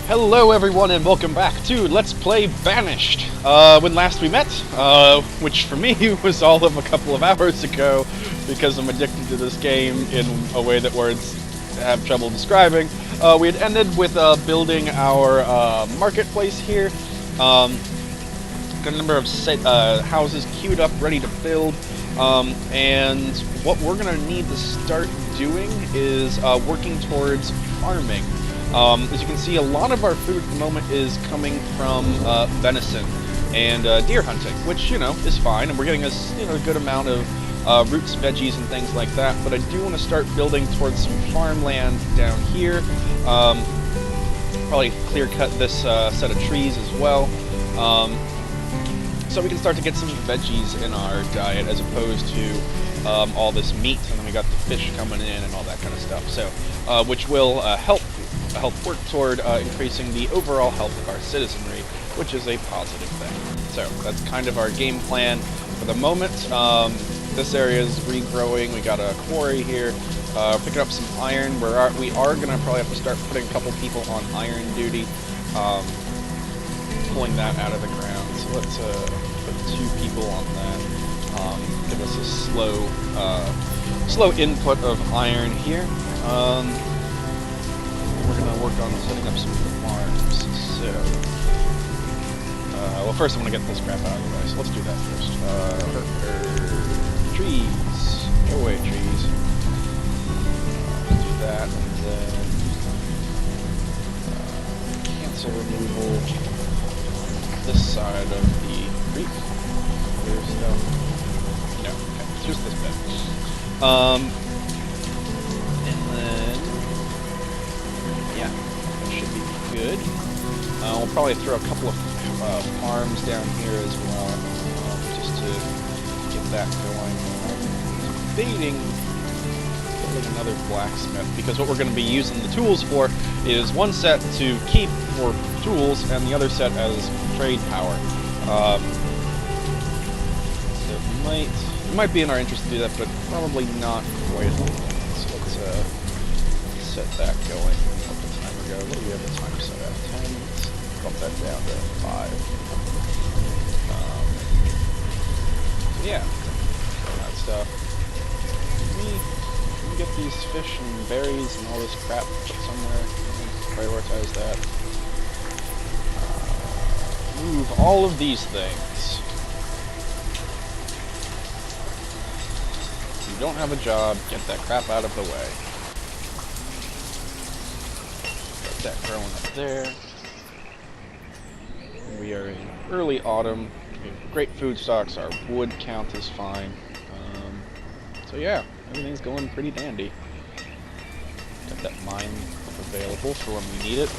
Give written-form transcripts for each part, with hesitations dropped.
Hello everyone and welcome back to Let's Play Banished. When last we met, which for me was all of a couple of hours ago because I'm addicted to this game in a way that words have trouble describing, we had ended with building our marketplace here. Got a number of houses queued up, ready to build, and what we're going to need to start doing is working towards farming. As you can see, a lot of our food at the moment is coming from venison and deer hunting, which, you know, is fine, and we're getting a good amount of roots, veggies, and things like that, but I do want to start building towards some farmland down here. Probably clear-cut this set of trees as well, so we can start to get some veggies in our diet as opposed to all this meat, and then we got the fish coming in and all that kind of stuff, so which will help work toward increasing the overall health of our citizenry, which is a positive thing. So that's kind of our game plan for the moment. This area is regrowing. We got a quarry here. Picking up some iron. We are gonna probably have to start putting a couple people on iron duty, pulling that out of the ground. So let's put 2 people on that. Give us a slow input of iron here. We're going to work on setting up some farms, so... well, first I want to get this crap out of the way, so let's do that first. Trees. Go away, trees. Do that, and then... cancel removal. This side of the creek. Clear stuff. No, okay, it's just this bit. And then... yeah, that should be good. We'll probably throw a couple of farms down here as well, just to get that going. Debating building another blacksmith, because what we're going to be using the tools for is one set to keep for tools, and the other set as trade power. So it might be in our interest to do that, but probably not quite at the moment. So let's set that going. What do we have the time set at? 10. Let's bump that down to 5. Yeah, that stuff. Let me get these fish and berries and all this crap put somewhere. Prioritize that. Move all of these things. If you don't have a job, get that crap out of the way. That growing up there. We are in early autumn. We have great food stocks. Our wood count is fine. So yeah, everything's going pretty dandy. Got that mine available for when we need it.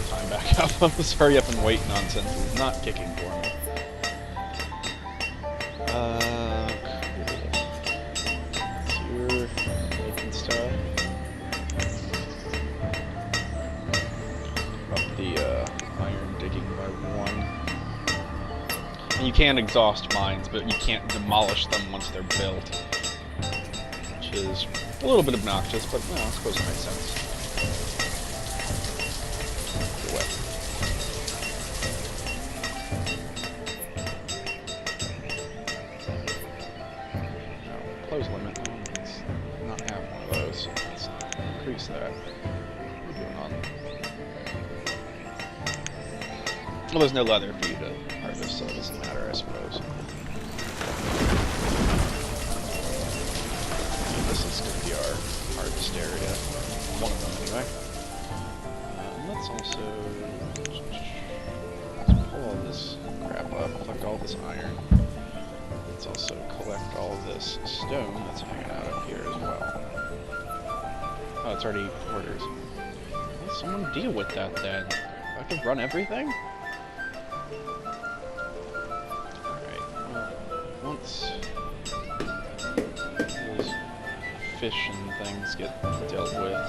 Time back up. This hurry up and wait nonsense is not kicking for me. Here, making stuff. Up the iron digging by 1. And you can exhaust mines, but you can't demolish them once they're built. Which is a little bit obnoxious, but no, I suppose it makes sense. Close limit. Let's not have one of those. Let's increase that. What are we doing on? Well, there's no leather for you to harvest, so it doesn't matter, I suppose. This is going to be our harvest area. One of them, anyway. Let's also pull all this crap up, collect all this iron. Let's also collect all this stone that's hanging out up here as well. Oh, it's already orders. Let someone deal with that then. I have to run everything? Alright, well, once those fish and things get dealt with,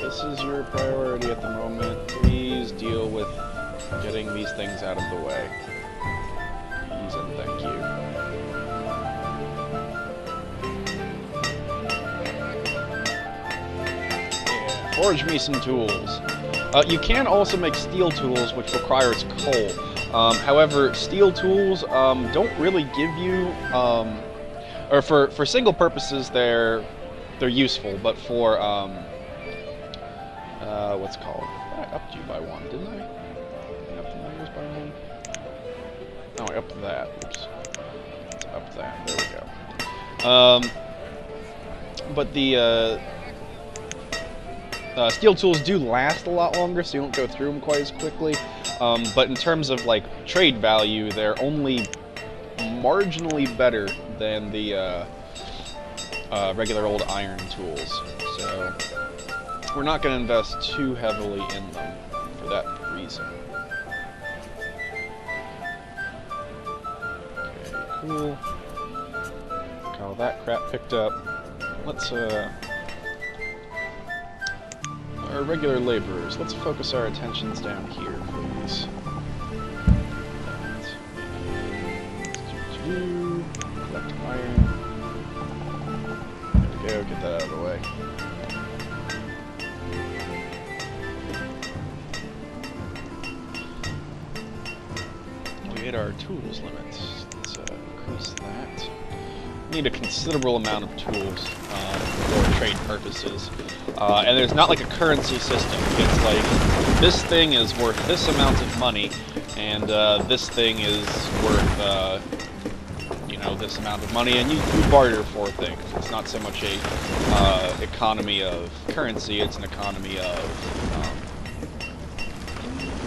this is your priority at the moment. Please deal with getting these things out of the way. Please and thank you. Yeah, forge me some tools. You can also make steel tools, which requires coal. However, steel tools don't really give you, or for single purposes, they're useful, but for what's it called? I upped you by one, didn't I? I upped the numbers by one. No, I upped that. Oops. Let's up that. There we go. But the steel tools do last a lot longer, so you don't go through them quite as quickly. But in terms of like trade value, they're only marginally better than the regular old iron tools. So we're not going to invest too heavily in them for that reason. Okay, cool. Got all that crap picked up. Let's our regular laborers, let's focus our attentions down here, please. Collect iron. There we go, get that out of the way. We hit our tools limit. Let's increase that. Need a considerable amount of tools for trade purposes. And there's not like a currency system. It's like, this thing is worth this amount of money, and this thing is worth, you know, this amount of money, and you barter for things. It's not so much a economy of currency, it's an economy of,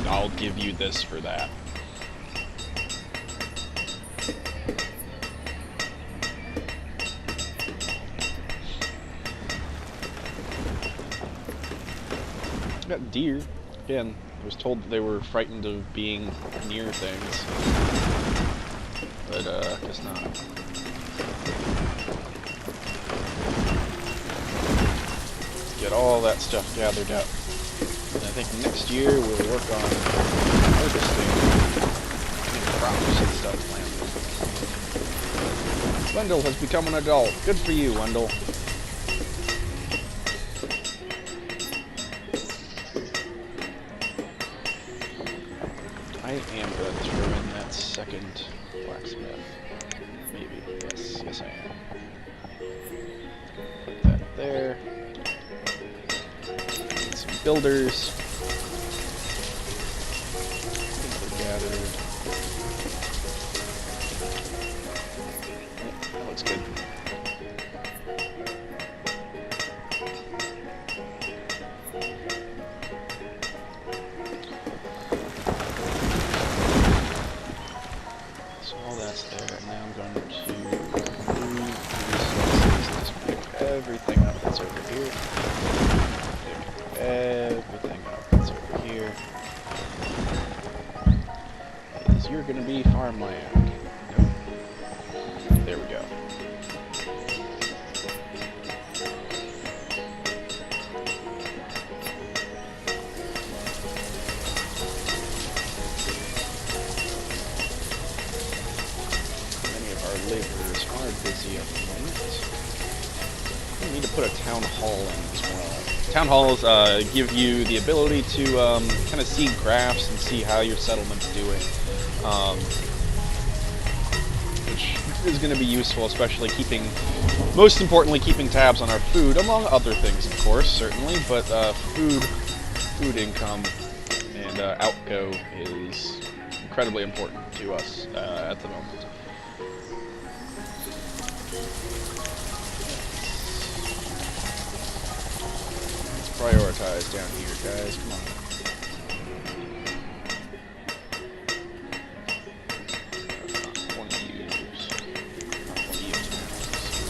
I'll give you this for that. Got deer. Again, I was told that they were frightened of being near things. But, guess not. Get all that stuff gathered up. And I think next year we'll work on harvesting crops and stuff planted. Wendell has become an adult. Good for you, Wendell. I am going to throw in that second blacksmith. Maybe. Yes I am. Put that there. Need some builders. Things are gathered. Yep, that looks good. Everything up that's over here. Pick everything up that's over here. Is you're gonna be farmland. Nope. There we go. Many of our laborers are busy at the moment. We need to put a town hall in as well. Town halls give you the ability to kind of see graphs and see how your settlement's doing, which is going to be useful, especially most importantly, keeping tabs on our food, among other things, of course, certainly, but food income and outgo is incredibly important to us at the moment. Prioritize down here, guys. Come on.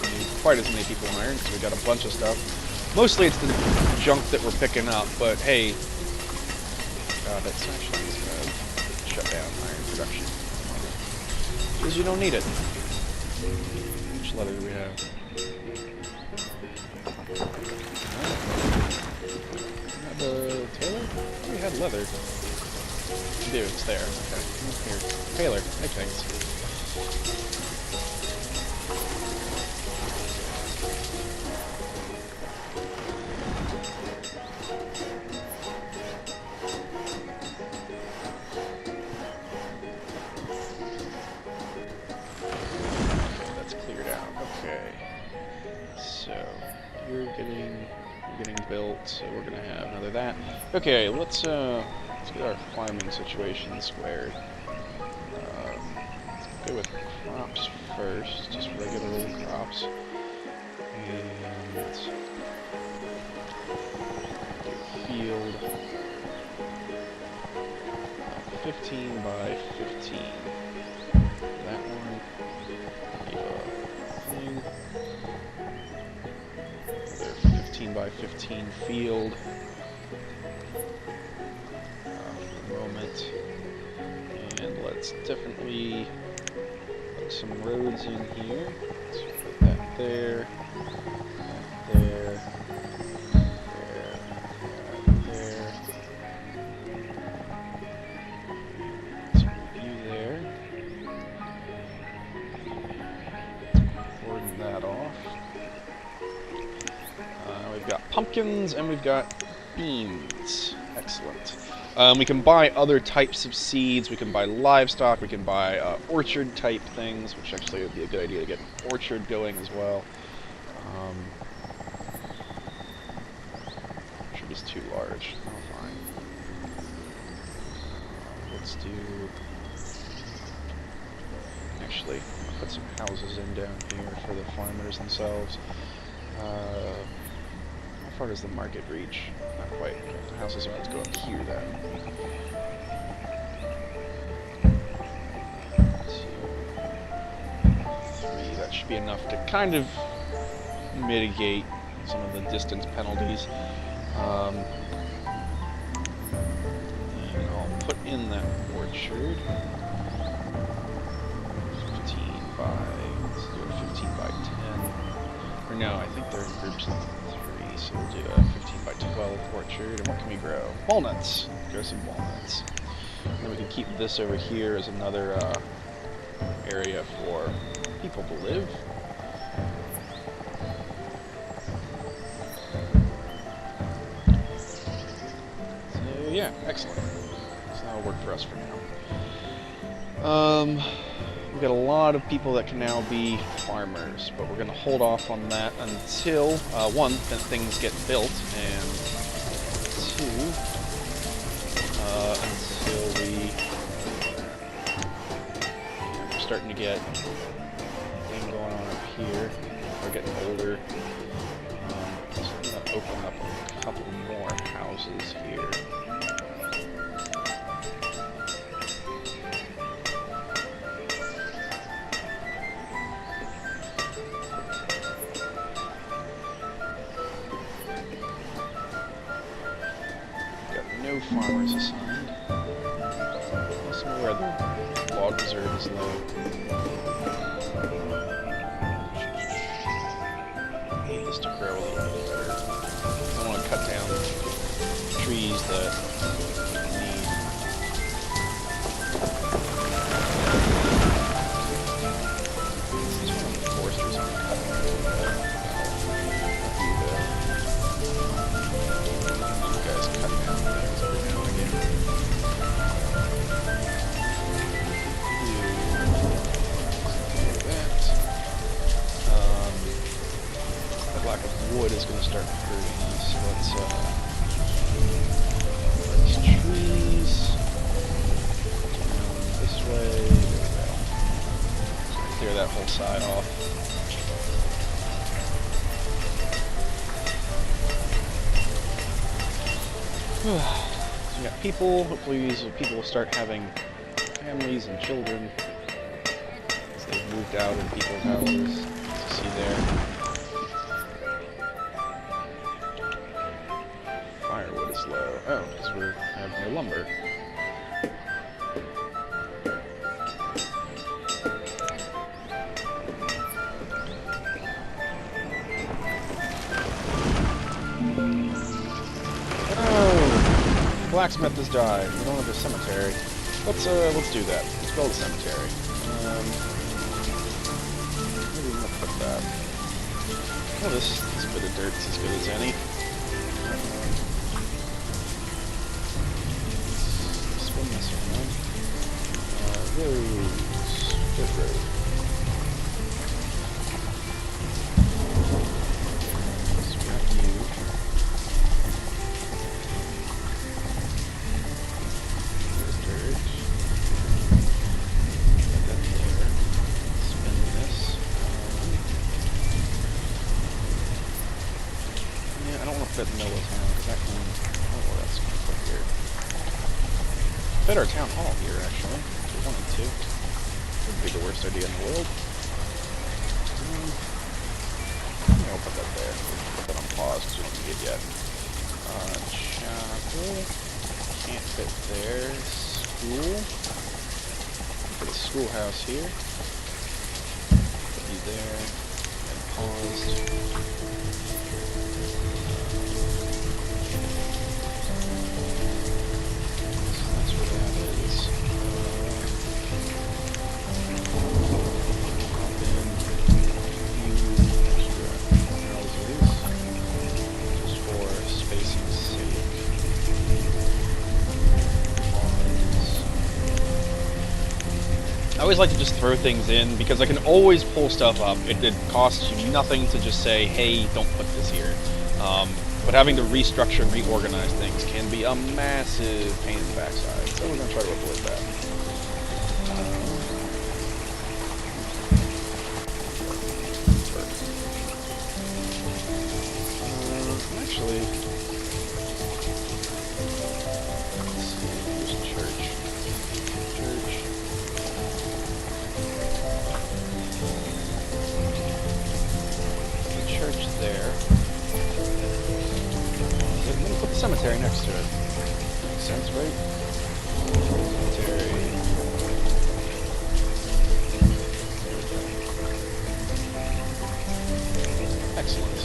We need quite as many people in iron because we got a bunch of stuff. Mostly it's the junk that we're picking up, but hey, that's actually gonna shut down iron production because you don't need it. Which letter do we have? had leather. Dude, it's there. Okay. Here. Taylor. Hey, thanks. That's cleared out. Okay. So you're getting built, so we're gonna have another that. Okay, let's get our farming situation squared. Let's go with crops first, just regular old crops. And field 15 by 15. That one. Thing. Another 15 by 15 field. For the moment. And let's definitely put some roads in here. Let's put that there. There. We've got pumpkins and we've got beans. Excellent. We can buy other types of seeds. We can buy livestock. We can buy orchard type things, which actually would be a good idea to get an orchard going as well. Orchard is too large. Oh, fine. Let's do. Actually, put some houses in down here for the farmers themselves. How far does the market reach? Not quite. The houses are going to go up here then. 2, 3. That should be enough to kind of mitigate some of the distance penalties. And I'll put in that orchard. 15 by. Let's do a 15 by 10. Or no, I think they're in groups of 3, so we'll do a 15 by 12 orchard. And what can we grow? Walnuts. Grow some walnuts. And then we can keep this over here as another area for people to live. So yeah, excellent. So that'll work for us for now. We've got a lot of people that can now be farmers, but we're going to hold off on that until, one, that things get built, and two, until we're starting to get a thing going on up here. We're getting older. So I'm going to open up a couple more houses here. Farmers assigned. Let's know where the log reserve is low. I need this to grow a little bit better. I want to cut down trees that need. This is one of the foresters I'm cutting. You guys cut down things every now and again. That lack of wood is going to start hurting us. So let's these trees down this way. There we go. So clear that whole side off. So we got people. Hopefully these people will start having families and children as they've moved out in people's houses. As you see there. Firewood is low. Oh, because we have no lumber. blacksmith has died. We don't have a cemetery. Let's do that. Let's build a cemetery. Maybe I'm gonna put that. Oh, this bit of dirt's as good as any. Spin this around. Roads. Good road. Scrap you. There's dirt. Put that there. Spin this. Yeah, I don't want to fit the middle of town because that can. Oh, that's going to fit here. Fit our town hall here, actually. If we wanted to. Wouldn't be the worst idea in the world. Yeah, I'll put that there. Put that on pause because we don't need it yet. Chapel. Can't fit there. School. Put a schoolhouse here. Put you there. And paused. I always like to just throw things in because I can always pull stuff up. It costs you nothing to just say, hey, don't put this here. But having to restructure and reorganize things can be a massive pain in the backside. So we're going to try to avoid that. Actually, let's see, here's church. Church there. I'm going to put the cemetery next to it. Makes sense, right? Cemetery. Excellent.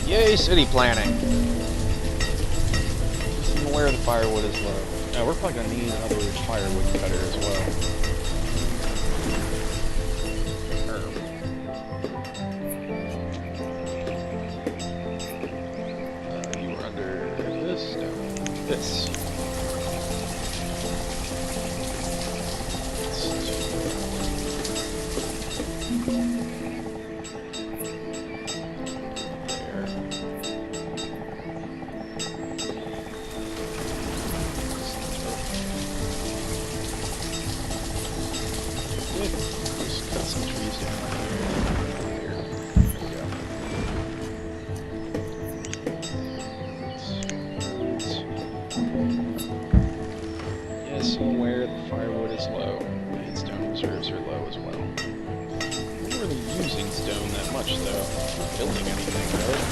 Yay, city planning. Just where the firewood is low. Now, we're probably going to need another firewood cutter as well. This. Just cut some trees down here. There we go. Yes, I'm aware the firewood is low, and stone reserves are low as well. I'm not really using stone that much, though. Not building anything, really.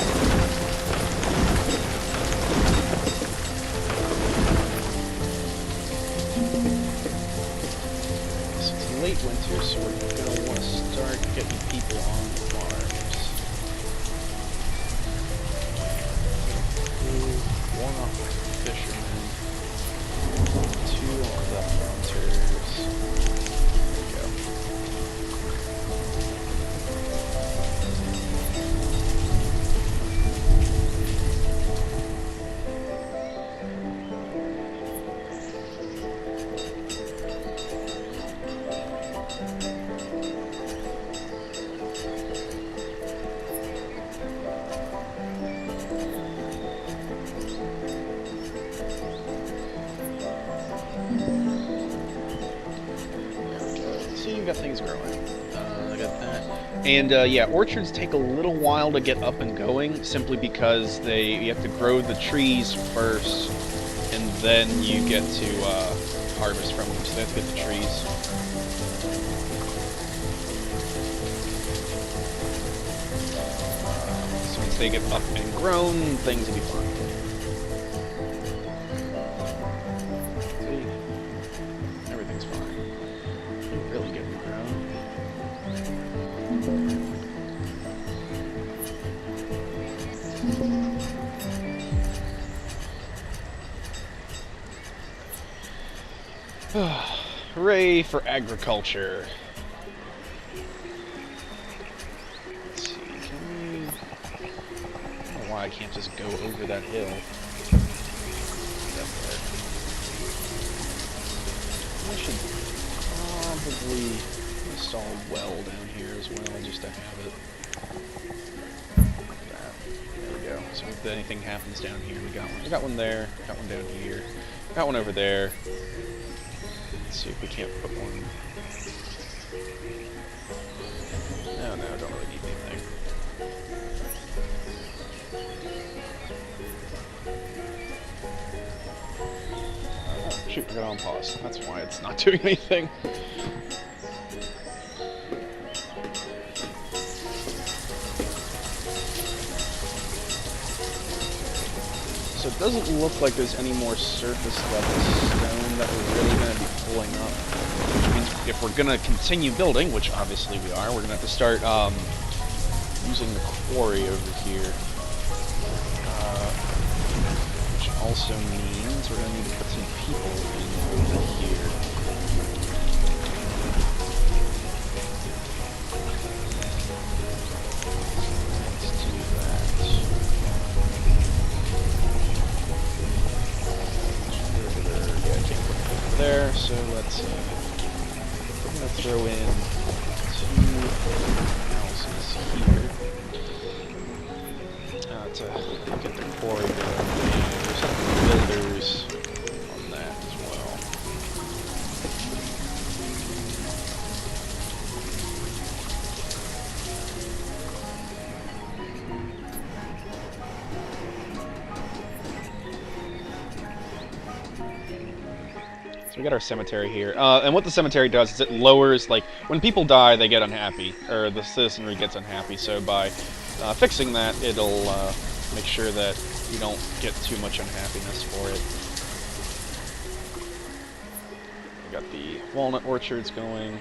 So it's late winter, so we're going to want to start getting people on the farms. One off fishermen. Two on the hunters. There we go. Got things growing. I got that. And yeah, orchards take a little while to get up and going, simply because you have to grow the trees first, and then you get to harvest from them. So they have to get the trees. So once they get up and grown, things will be fine. See, everything's fine. Really getting grown. Hooray for agriculture. Let's see, can we... I don't know why I can't just go over that hill. I should probably install a well down here as well, just to have it. Like that. There we go. So if anything happens down here, we got one. We got one there, got one down here, got one over there. Let's see if we can't put one. No, I don't really need anything. Oh, shoot, I got it on pause. That's why it's not doing anything. So it doesn't look like there's any more surface level stone that we're really going to be pulling up. Which means if we're going to continue building, which obviously we are, we're going to have to start using the quarry over here. Which also means we're going to need to put some people in over here. Let's do that. Yeah, I can't put it over there, so let's we're going to throw in 2 houses here. To get the quarry going, and there's some builders on that as well. So we got our cemetery here, and what the cemetery does is it lowers, like, when people die, they get unhappy, or the citizenry gets unhappy, so by fixing that, it'll make sure that you don't get too much unhappiness for it. We got the walnut orchards going.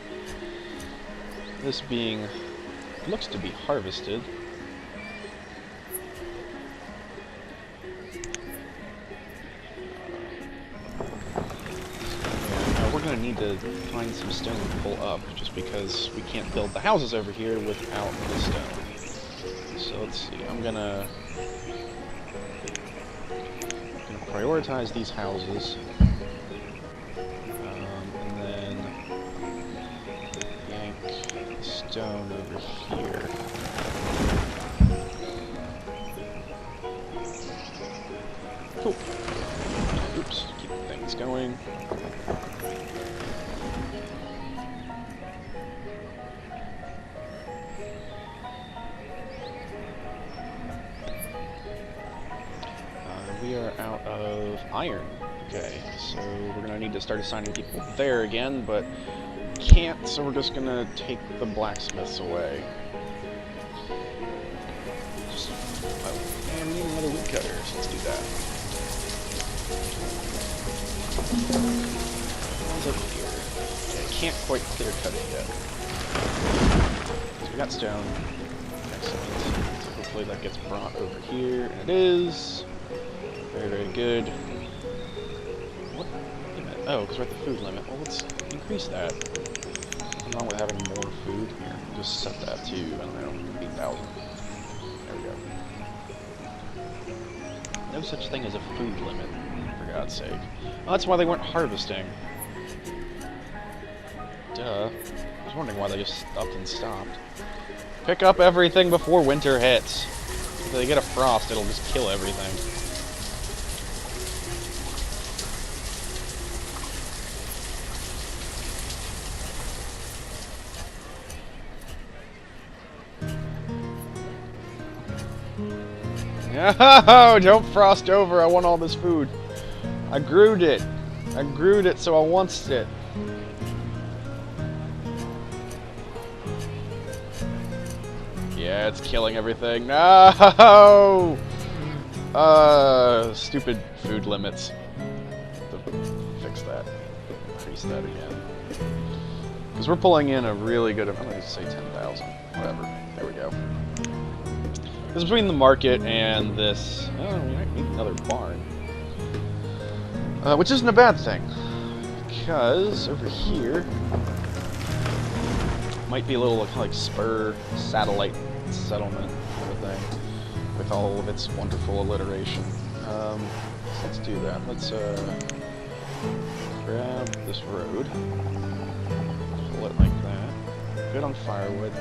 This being, looks to be harvested. Yeah, we're going to need to find some stone to pull up, just because we can't build the houses over here without the stone. So let's see, I'm gonna prioritize these houses, and then yank stone over here. Cool. Oops, keep things going. We are out of iron. Okay, so we're gonna need to start assigning people there again, but can't, so we're just gonna take the blacksmiths away. And we need another wood cutter, so let's do that. One's over here. Okay, can't quite clear cut it yet. So we got stone. Excellent. So hopefully that gets brought over here, and it is. Very, very good. What limit? Oh, because we're at the food limit. Well, let's increase that. Nothing wrong with having more food. Here, we'll just set that to, I don't know, 8,000. There we go. No such thing as a food limit, for God's sake. Oh, that's why they weren't harvesting. Duh. I was wondering why they just upped and stopped. Pick up everything before winter hits. If they get a frost, it'll just kill everything. No, don't frost over. I want all this food. I grewed it. I grewed it, so I wants it. Yeah, it's killing everything. No! Stupid food limits. Fix that. Increase that again. Because we're pulling in a really good, I'm going to say 10,000. Whatever. There we go. Because between the market and this, oh, we might need another barn. Which isn't a bad thing. because over here might be a little like spur satellite settlement kind of thing with all of its wonderful alliteration. So let's do that. Let's grab this road, pull it like that. Good on firewood.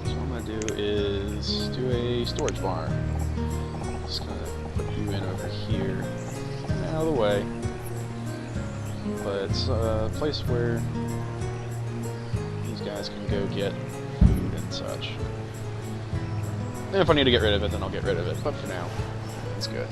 So what I'm gonna do is do a storage barn. Just gonna put you in over here, out of the way. But it's a place where these guys can go get food and such. And if I need to get rid of it, then I'll get rid of it. But for now, it's good.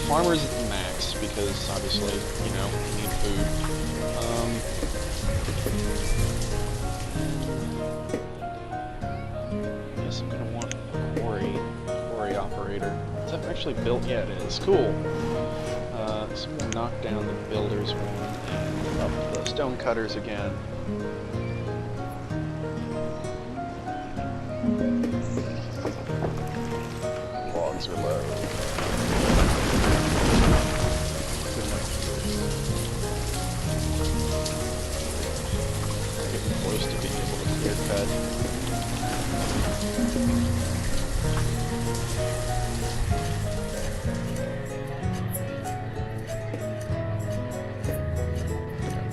Farmers at the max, because obviously, you know, you need food. Guess I'm gonna want a quarry operator. Is that actually built? Yeah, it is. Cool. So I'm gonna knock down the builders one and up the stone cutters again. Logs are low. Close to being able to clear cut.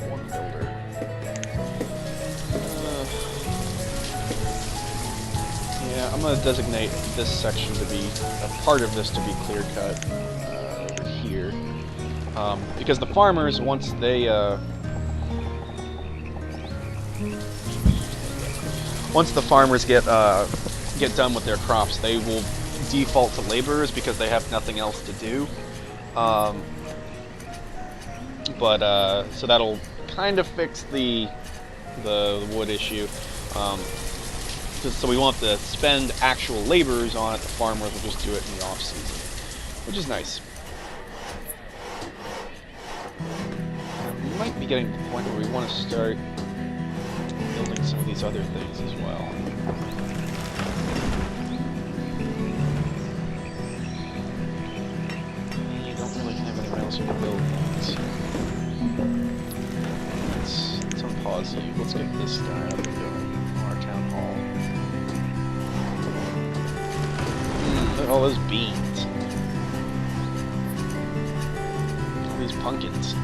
One builder. Yeah, I'm going to designate this section to be a part of this to be clear cut over here, because the farmers, once they once the farmers get done with their crops, they will default to laborers because they have nothing else to do. So that'll kind of fix the wood issue. So we won't have to spend actual laborers on it. The farmers will just do it in the off season, which is nice. We might be getting to the point where we want to start building some of these other things as well. You don't really have anywhere else you can build things. Let's unpause you. Let's get this guy up and going. Our town hall. Look at all those beans. All these pumpkins.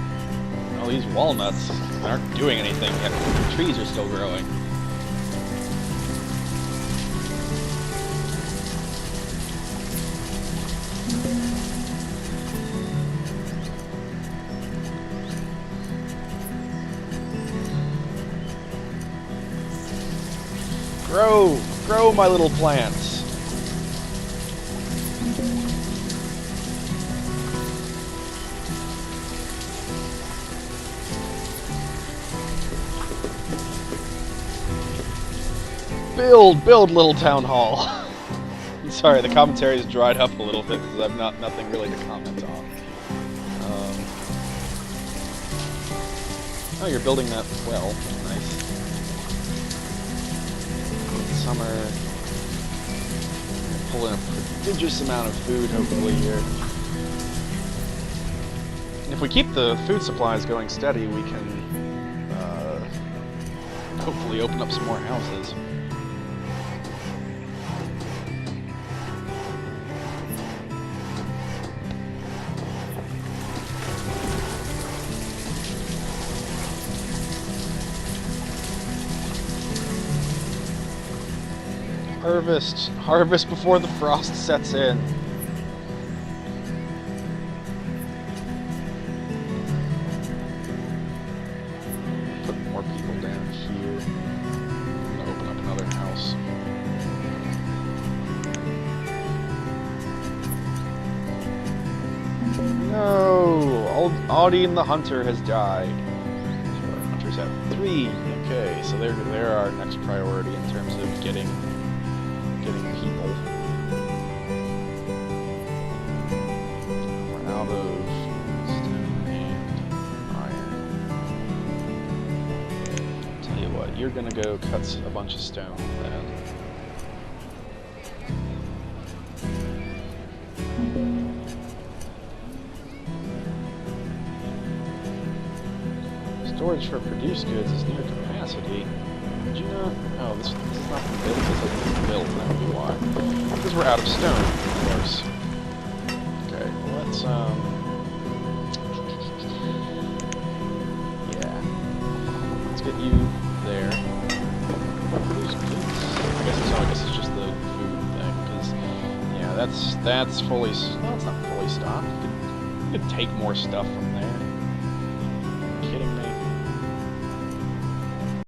All these walnuts aren't doing anything yet. The trees are still growing. Grow my little plants. Build little town hall. Sorry, the commentary has dried up a little bit because I've nothing really to comment on. Oh, you're building that well. Nice. Summer. Pull in a prodigious amount of food, hopefully, here. And if we keep the food supplies going steady, we can hopefully open up some more houses. Harvest before the frost sets in. Put more people down here. I'm gonna open up another house. No! Odin the Hunter has died. So our hunters have 3. Okay, so they're our next priority in terms of getting people. We're out of stone and iron. Tell you what, you're gonna go cut a bunch of stone then. Storage for produced goods is near capacity. Did you know? Oh, this is not been built. This hasn't been built. That would be why. Because we're out of stone, of course. Okay, well, let's yeah. Let's get you there. Produced goods. I guess it's just the food thing. Because yeah, that's fully. Well, it's not fully stocked. You could take more stuff from